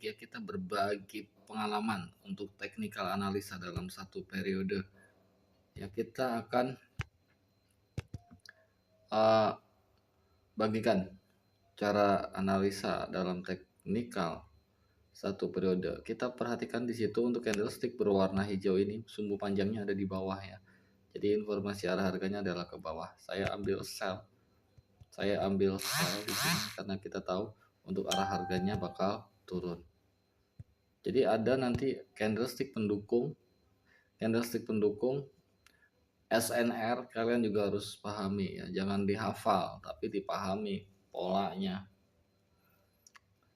ya kita berbagi pengalaman untuk teknikal analisa dalam satu periode. Ya kita akan uh, bagikan cara analisa dalam teknikal satu periode. Kita perhatikan di situ untuk candlestick berwarna hijau ini sumbu panjangnya ada di bawah ya. Jadi informasi arah harganya adalah ke bawah. Saya ambil sell di sini karena kita tahu untuk arah harganya bakal turun. Jadi ada nanti candlestick pendukung SNR, kalian juga harus pahami ya, jangan dihafal tapi dipahami polanya,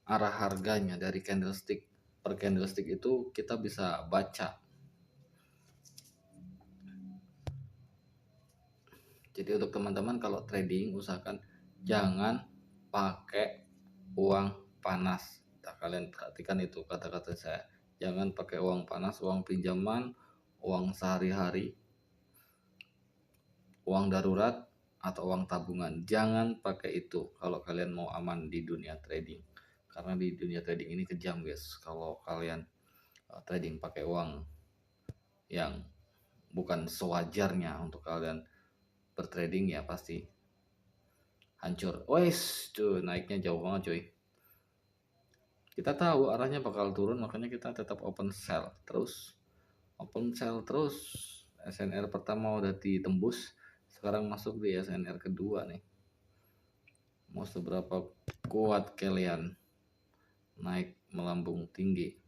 arah harganya dari candlestick per candlestick itu kita bisa baca. Jadi untuk teman-teman kalau trading usahakan jangan pakai uang panas. Nah, kalian perhatikan itu kata-kata saya. Jangan pakai uang panas, uang pinjaman, uang sehari-hari, uang darurat atau uang tabungan. Jangan pakai itu kalau kalian mau aman di dunia trading. Karena di dunia trading ini kejam, guys. Kalau kalian trading pakai uang yang bukan sewajarnya untuk kalian bertrading, ya pasti hancur. Wes, tuh naiknya jauh banget, cuy. Kita tahu arahnya bakal turun, makanya kita tetap open sell terus. SNR pertama udah ditembus, sekarang masuk di SNR kedua nih. Mau seberapa kuat kalian naik melambung tinggi,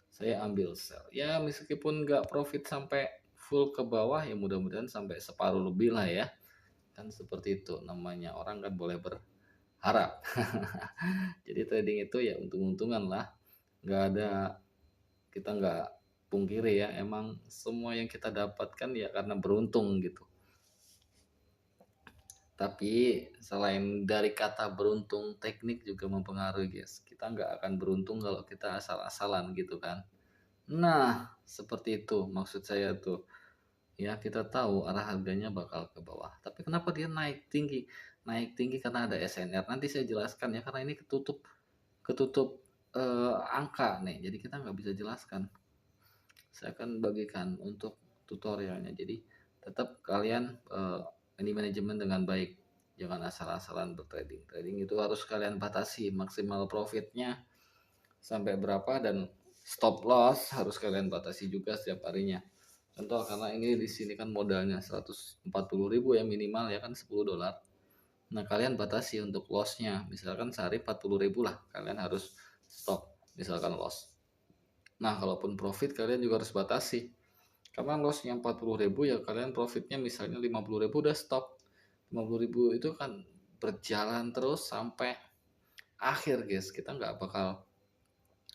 saya ambil sell ya, meskipun nggak profit sampai full ke bawah ya, mudah-mudahan sampai separuh lebih lah ya, kan seperti itu namanya, orang kan boleh berharap. Jadi trading itu ya untung-untungan lah, kita nggak pungkiri ya, emang semua yang kita dapatkan ya karena beruntung gitu. Tapi selain dari kata beruntung, teknik juga mempengaruhi, guys. Kita nggak akan beruntung kalau kita asal-asalan gitu kan. Nah, seperti itu maksud saya tuh. Ya, kita tahu arah harganya bakal ke bawah. Tapi kenapa dia naik tinggi? Naik tinggi karena ada SNR. Nanti saya jelaskan ya, karena ini ketutup angka nih. Jadi kita nggak bisa jelaskan. Saya akan bagikan untuk tutorialnya. Jadi tetap kalian ini manajemen dengan baik, jangan asal-asalan bertrading. Trading itu harus kalian batasi maksimal profitnya sampai berapa, dan stop loss harus kalian batasi juga setiap harinya. Contoh, karena ini di sini kan modalnya 140.000 ya minimal ya kan, $10. Nah kalian batasi untuk lossnya, misalkan sehari 40.000 lah kalian harus stop misalkan loss. Nah kalaupun profit kalian juga harus batasi, karena lossnya 40.000 ya kalian profitnya misalnya 50.000 udah stop. 50.000 itu kan berjalan terus sampai akhir, guys. Kita nggak bakal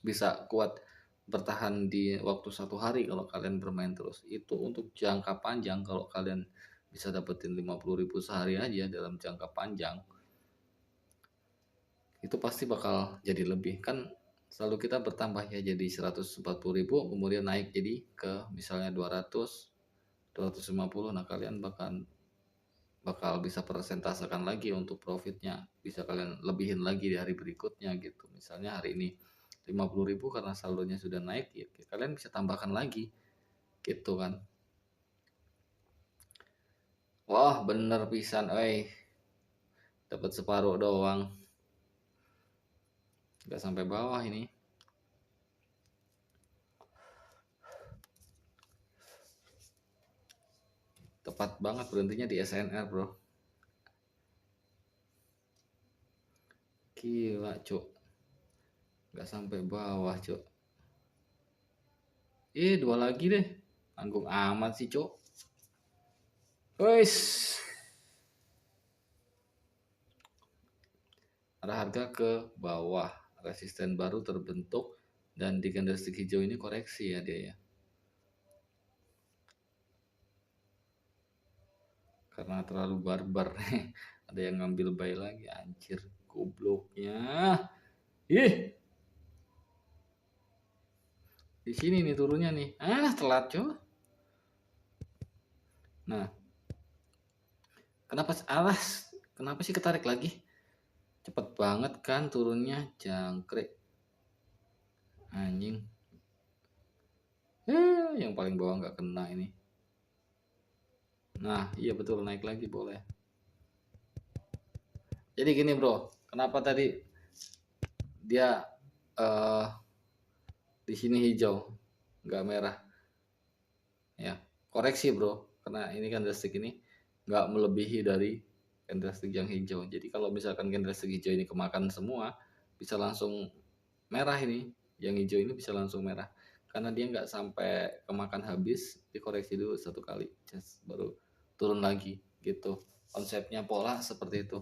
bisa kuat bertahan di waktu satu hari kalau kalian bermain terus. Itu untuk jangka panjang, kalau kalian bisa dapetin 50.000 sehari aja dalam jangka panjang, itu pasti bakal jadi lebih. Kan selalu kita bertambah ya, jadi 140.000 kemudian naik jadi ke misalnya 200, 250. Nah kalian bakal bisa persentasekan lagi untuk profitnya, bisa kalian lebihin lagi di hari berikutnya gitu. Misalnya hari ini 50.000 karena saldonya sudah naik ya, kalian bisa tambahkan lagi gitu kan. Wah bener pisan, dapat separuh doang, nggak sampai bawah ini. Tepat banget berhentinya di SNR, bro. Gila, cuk. Nggak sampai bawah, cuk. Dua lagi deh. Tanggung amat sih, cuk. Wes. Arah harga ke bawah. Resisten baru terbentuk. Dan di candlestick hijau ini koreksi ya dia ya. Karena terlalu barbar. Ada yang ngambil buy lagi. Anjir, gobloknya. Ih. Di sini nih turunnya nih. Telat, cuk. Nah. Kenapa sih ketarik lagi? Cepet banget kan turunnya, jangkrik. Anjing. Yang paling bawah nggak kena ini. Nah, iya betul, naik lagi boleh. Jadi gini bro, kenapa tadi dia eh di sini hijau, nggak merah? Ya, koreksi bro, karena ini candlestick ini nggak melebihi dari candlestick yang hijau. Jadi kalau misalkan candlestick hijau ini kemakan semua, bisa langsung merah ini. Yang hijau ini bisa langsung merah. Karena dia nggak sampai kemakan habis, dikoreksi dulu satu kali, just baru turun lagi gitu. Konsepnya pola seperti itu.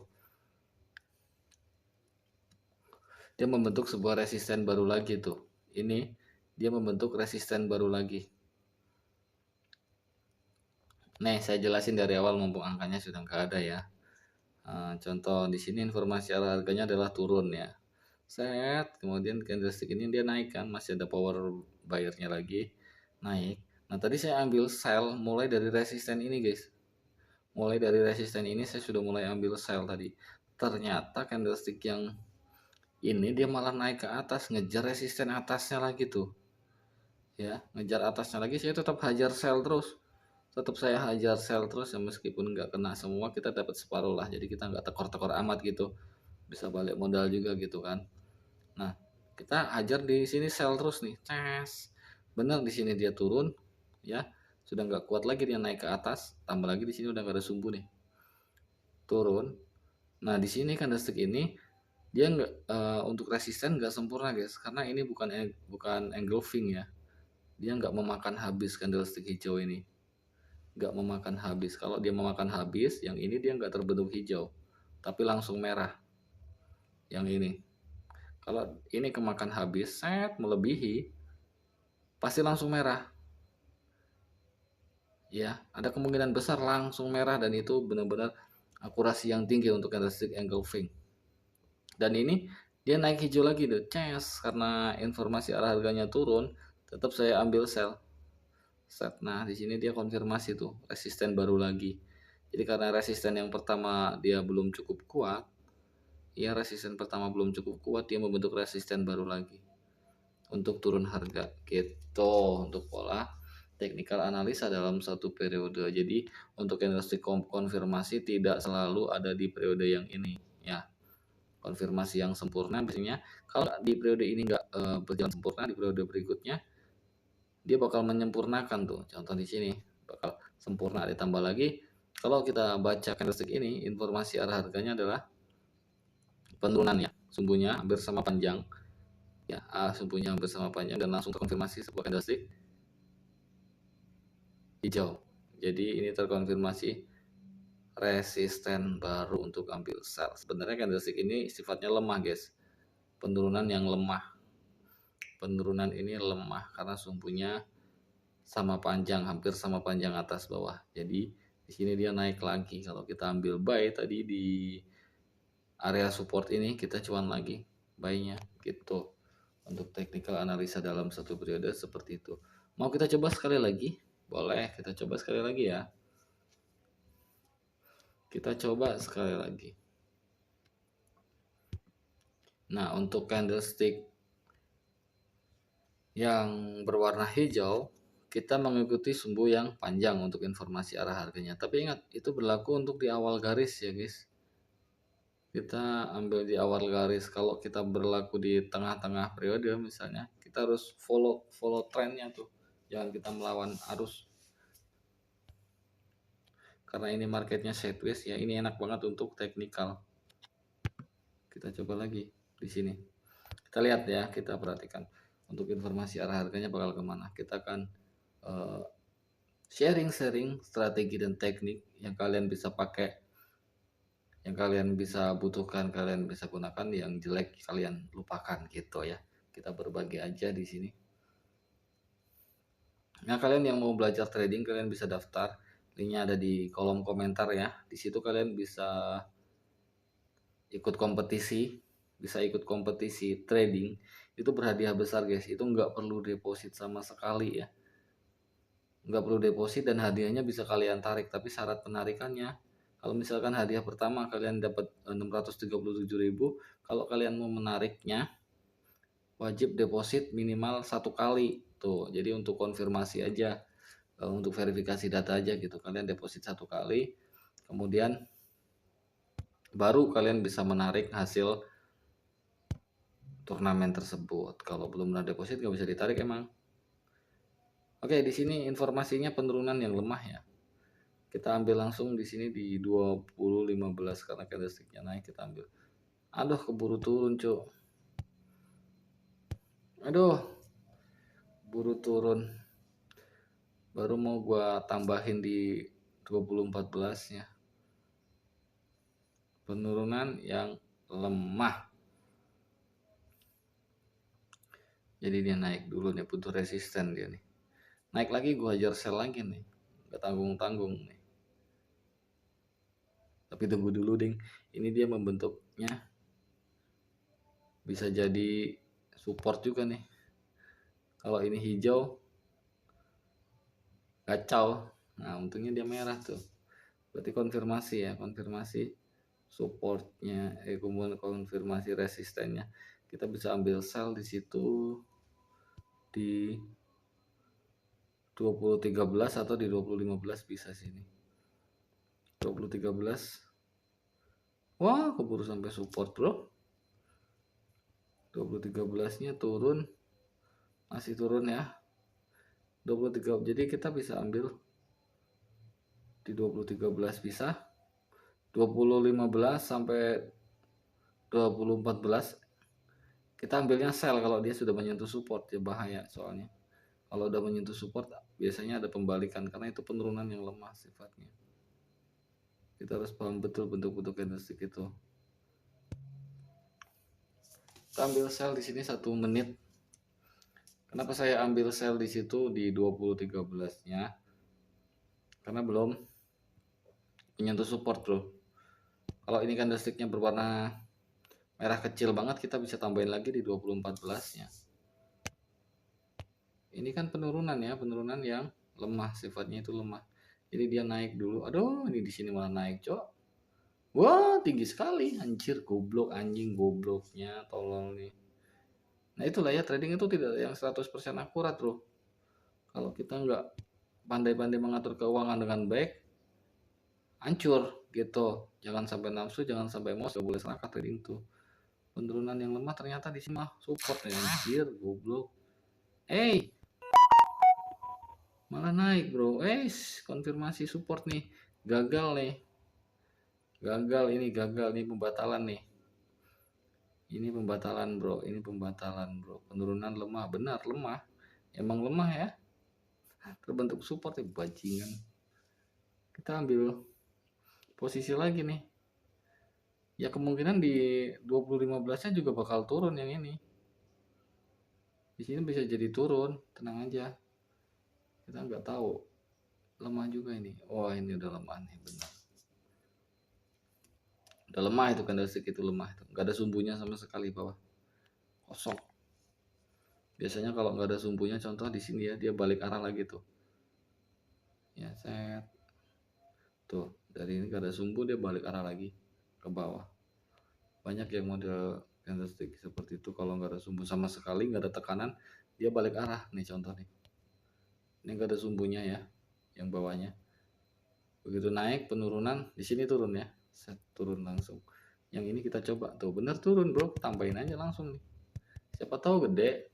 Dia membentuk sebuah resisten baru lagi tuh. Ini dia membentuk resisten baru lagi. Nih, saya jelasin dari awal mumpung angkanya sudah nggak ada ya. Contoh di sini informasi arah harganya adalah turun ya. Set, kemudian candlestick ini dia naik kan, masih ada power buyer-nya lagi, naik. Nah, tadi saya ambil sell mulai dari resisten ini, guys. Mulai dari resisten ini saya sudah mulai ambil sell tadi. Ternyata candlestick yang ini dia malah naik ke atas, ngejar resisten atasnya lagi tuh. Ya, ngejar atasnya lagi, saya tetap hajar sell terus. Tetap saya hajar sell terus ya, meskipun nggak kena semua, kita dapat separuh lah. Jadi kita nggak tekor-tekor amat gitu. Bisa balik modal juga gitu kan. Nah, kita hajar di sini sell terus nih. Ces. Benar di sini dia turun ya. Sudah nggak kuat lagi dia naik ke atas, tambah lagi di sini udah nggak ada sumbu nih. Turun. Nah, di sini candlestick ini dia nggak untuk resisten nggak sempurna guys, karena ini bukan engulfing ya. Dia nggak memakan habis candlestick hijau ini. Nggak memakan habis. Kalau dia memakan habis, yang ini dia nggak terbentuk hijau, tapi langsung merah. Yang ini. Kalau ini kemakan habis, set melebihi, pasti langsung merah. Ya, ada kemungkinan besar langsung merah dan itu benar-benar akurasi yang tinggi untuk candlestick engulfing. Dan ini dia naik hijau lagi tuh, ces, karena informasi arah harganya turun, tetap saya ambil sell. Set. Nah, di sini dia konfirmasi tuh, resisten baru lagi. Jadi karena resisten yang pertama dia belum cukup kuat, ya resisten pertama belum cukup kuat, dia membentuk resisten baru lagi untuk turun harga gitu untuk pola teknikal analisa dalam satu periode. Jadi untuk candlestick konfirmasi tidak selalu ada di periode yang ini ya. Konfirmasi yang sempurna biasanya kalau di periode ini nggak berjalan sempurna, di periode berikutnya dia bakal menyempurnakan tuh. Contoh di sini bakal sempurna, ditambah lagi kalau kita baca candlestick ini, informasi arah harganya adalah penurunan ya, sumbunya hampir sama panjang ya, sumbunya hampir sama panjang dan langsung terkonfirmasi sebuah candlestick hijau. Jadi ini terkonfirmasi resisten baru untuk ambil sell. Sebenarnya candlestick ini sifatnya lemah guys, penurunan yang lemah. Penurunan ini lemah karena sumbunya sama panjang, hampir sama panjang atas bawah. Jadi di sini dia naik lagi. Kalau kita ambil buy tadi di area support ini, kita cuan lagi buy-nya gitu. Untuk technical analisa dalam satu periode seperti itu. Mau kita coba sekali lagi? Boleh, kita coba sekali lagi ya. Kita coba sekali lagi. Nah, untuk candlestick yang berwarna hijau, kita mengikuti sumbu yang panjang untuk informasi arah harganya. Tapi ingat, itu berlaku untuk di awal garis ya guys. Kita ambil di awal garis. Kalau kita berlaku di tengah-tengah periode misalnya, kita harus follow trennya tuh. Jangan kita melawan arus. Karena ini marketnya sideways ya, ini enak banget untuk teknikal. Kita coba lagi di sini. Kita lihat ya, kita perhatikan untuk informasi arah harganya bakal kemana. Kita akan sharing strategi dan teknik yang kalian bisa pakai, yang kalian bisa butuhkan, kalian bisa gunakan, yang jelek kalian lupakan gitu ya. Kita berbagi aja di sini. Nah, kalian yang mau belajar trading, kalian bisa daftar. Linknya ada di kolom komentar ya. Di situ kalian bisa ikut kompetisi, trading. Itu berhadiah besar guys. Itu nggak perlu deposit sama sekali ya. Nggak perlu deposit dan hadiahnya bisa kalian tarik. Tapi syarat penarikannya, kalau misalkan hadiah pertama kalian dapat 637.000, kalau kalian mau menariknya wajib deposit minimal 1 kali tuh. Jadi untuk konfirmasi aja, untuk verifikasi data aja gitu, kalian deposit 1 kali, kemudian baru kalian bisa menarik hasil turnamen tersebut. Kalau belum pernah deposit nggak bisa ditarik emang. Oke, di sini informasinya penurunan yang lemah ya. Kita ambil langsung di sini di 20.15 karena candlesticknya naik, kita ambil. Aduh, keburu turun, Cuk. Aduh, buru turun. Baru mau gua tambahin di 2014-nya. Penurunan yang lemah. Jadi dia naik dulu nih, butuh resisten dia nih. Naik lagi gua hajar sell lagi nih. Gak tanggung-tanggung nih. Tapi tunggu dulu, ding. Ini dia membentuknya bisa jadi support juga nih. Kalau ini hijau kacau. Nah, untungnya dia merah tuh. Berarti konfirmasi ya, konfirmasi supportnya, kemudian konfirmasi resistennya. Kita bisa ambil sell di situ di 2013 atau di 2015 bisa sini. 2013. Wah, keburu sampai support, Bro. 2013-nya turun. Masih turun ya. 23. Jadi kita bisa ambil di 2013 bisa. 2015 sampai 2014 kita ambilnya sell kalau dia sudah menyentuh support, ya bahaya soalnya. Kalau udah menyentuh support biasanya ada pembalikan karena itu penurunan yang lemah sifatnya. Kita harus paham betul bentuk-bentuk candlestick itu. Kita ambil sell di sini 1 menit. Kenapa saya ambil sell di situ di 2013-nya? Karena belum menyentuh support, Bro. Kalau ini candlesticknya berwarna merah kecil banget, kita bisa tambahin lagi di 2014-nya. Ini kan penurunan ya, penurunan yang lemah, sifatnya itu lemah. Jadi dia naik dulu. Aduh, ini di sini malah naik, Cok. Wah, tinggi sekali. Anjir, goblok, anjing gobloknya, tolong nih. Nah, itulah ya, trading itu tidak yang 100% akurat, Bro. Kalau kita nggak pandai-pandai mengatur keuangan dengan baik, hancur gitu. Jangan sampai nafsu, jangan sampai emosi, gak boleh serakah trading tuh. Penurunan yang lemah ternyata di sini mah support ya, anjir, goblok. Malah naik, Bro. Konfirmasi support nih. Gagal nih. Gagal nih pembatalan nih. Ini pembatalan, Bro. Ini pembatalan, Bro. Penurunan lemah, benar lemah. Emang lemah ya. Terbentuk support ya, bajingan. Kita ambil posisi lagi nih. Ya kemungkinan di 2015-nya juga bakal turun yang ini. Di sini bisa jadi turun, tenang aja. Kita nggak tahu. Lemah juga ini. Oh, ini udah lemah nih, benar. Udah lemah itu, candlestick itu lemah itu. Nggak ada sumbunya sama sekali bawah. Kosong. Biasanya kalau nggak ada sumbunya, contoh di sini ya, dia balik arah lagi tuh. Ya, set. Tuh, dari ini nggak ada sumbu, dia balik arah lagi ke bawah. Banyak yang model candlestick seperti itu, kalau nggak ada sumbu sama sekali, nggak ada tekanan, dia balik arah. Nih contoh nih. Ini nggak ada sumbunya ya, yang bawahnya. Begitu naik, penurunan, di sini turun ya. Set, turun langsung. Yang ini kita coba tuh, bener turun, Bro. Tambahin aja langsung nih. Siapa tahu gede.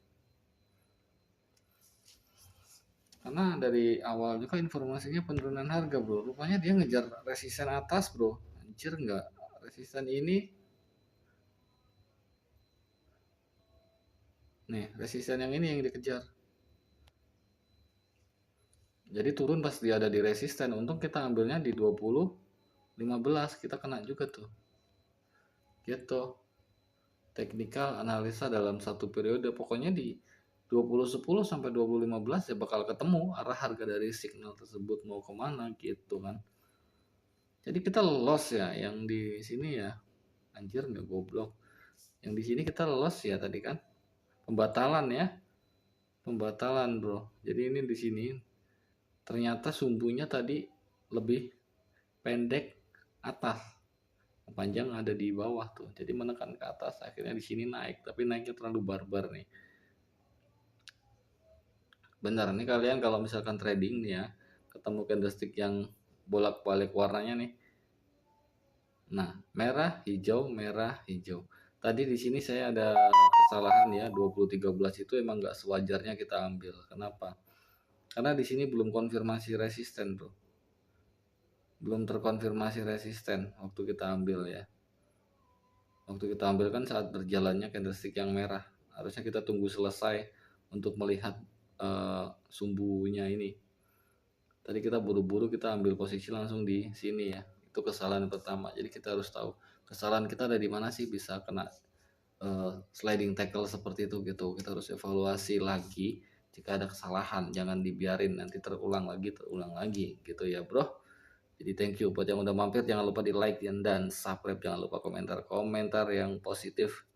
Karena dari awal juga informasinya penurunan harga, Bro. Rupanya dia ngejar resisten atas, Bro. Anjir, nggak. Resisten ini. Nih, resisten yang ini yang dikejar. Jadi turun pas dia ada di resisten. Untung kita ambilnya di 20.15. Kita kena juga tuh. Gitu. Teknikal analisa dalam satu periode. Pokoknya di 2010 sampai 2015 ya bakal ketemu arah harga dari signal tersebut mau kemana gitu kan. Jadi kita loss ya yang di sini ya. Anjir, nggak goblok. Yang di sini kita loss ya tadi kan. Pembatalan ya. Pembatalan, Bro. Jadi ini di sini ternyata sumbunya tadi lebih pendek atas. panjang ada di bawah tuh. Jadi menekan ke atas, akhirnya di sini naik, tapi naiknya terlalu barbar nih. Benar nih kalian kalau misalkan trading nih ya, ketemu candlestick yang bolak-balik warnanya nih. Nah, merah, hijau, merah, hijau. Tadi di sini saya ada kesalahan ya, 2013 itu emang nggak sewajarnya kita ambil. Kenapa? Karena di sini belum konfirmasi resisten, Bro. Belum terkonfirmasi resisten waktu kita ambil ya. Waktu kita ambil kan saat berjalannya candlestick yang merah. Harusnya kita tunggu selesai untuk melihat sumbunya ini. Tadi kita buru-buru kita ambil posisi langsung di sini ya. Itu kesalahan pertama. Jadi kita harus tahu kesalahan kita ada di mana sih bisa kena sliding tackle seperti itu gitu. Kita harus evaluasi lagi jika ada kesalahan. Jangan dibiarin nanti terulang lagi gitu ya, Bro. Jadi thank you buat yang udah mampir, jangan lupa di like dan subscribe, jangan lupa komentar yang positif.